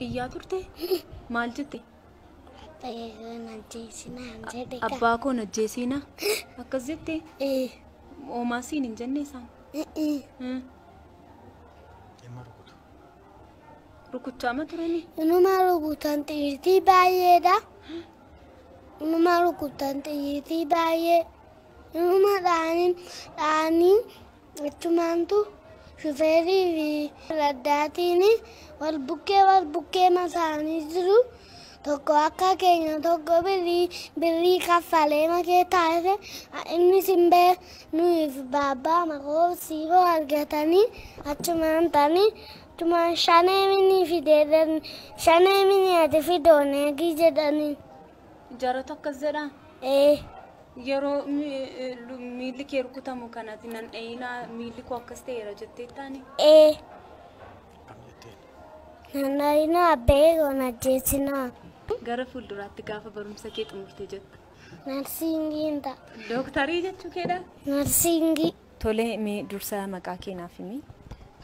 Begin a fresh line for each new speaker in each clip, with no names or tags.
Iyyaa turte? Maal jette?
Abbaa koo
Abbaa koo
najjeesinaan jedhe
najjeesiina. Akkas jette? Oomaasiin hin jenne isaan. Rukuchaama turani?
inuma rukutan xiyyiitii baay'eedha. Inuma rukutan xiyyiitii baay'ee. Inuma dhaanii achumaantu shufeerii fi raddaatiin wal bukkee masaanii jiru. Tokko akka keenya tokko birrii kaffalee makee taa'e inni simbee nuyi fi baabbaa makoo siiboo argatanii achumaan ta'anii achumaan shanee minii fideedhan shanee minii ati fidooneegii jedhanii.
Jaarota akkas jedhaa? Yeroo miilli kee rukutamu kanatti nan dhayinaa miilli koo akkas ta'eera jettee taane?
Nan dhayinaa abbee koo najjeesinaa.
Gara fuulduraatti gaafa barumsa kee xumurtee jettu.
Narsiingiin ta'a.
Dooktarii jechuu keedha?
Narsiingii.
Tole mee dursa maqaa keenaaf himi?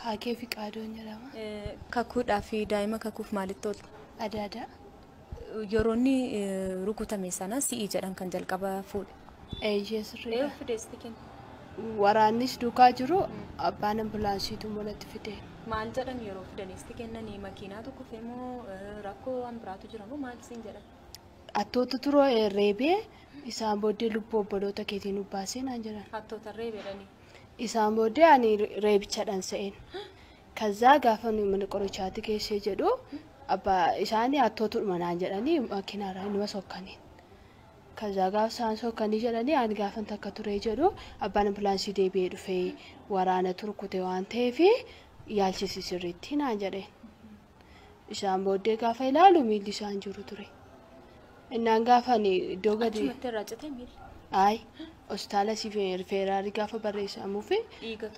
Haakee fi qaadoon jedhama.
Kakuudhaa fi daa'ima kakuuf maalitti oolta?
Adaadaa.
Yeroo inni rukutame sana si'ii jedhan kan jalqaba fuudhe.
Eeyyee sirriidha.
Fideesti kenna.
Waraannis duukaa jiru abbaan ambulaansiitu mul'atti fide.
Maal jedhan yeroo fidaneesti kennanii makiinaa tokko fe'moo rakkoo waan biraatu jira moo maal siin jedhan?
Hattoota turoo reebee isaan booddee lubbuu obboloota keetiin ubbaasee naan jedhan.
Hattoota reebeedhanii?
Isaan booddee ani reebichadhaan sa'een. Kazaa gaafa mana qorichaatti geessee jedhu isaanii hattootuma naan jedhanii makiinaarraa inuma sokkaniin. Kazaa gaafa isaan sokkanii jedhanii ani gaafan takka turee jedhu abbaan ambulaansii deebi'ee dhufee waraana turkute waan ta'eef yaalchisi sirriitti naan jedheen. Isaan booddee gaafa ilaalu miilli isaan jiru ture. Innaan gaafan iddoo gadi.
Achumatti irraa cite miilli?
Ayi hospitaala siifeeraarii gaafa barreessamuufi.
Dhiigatu.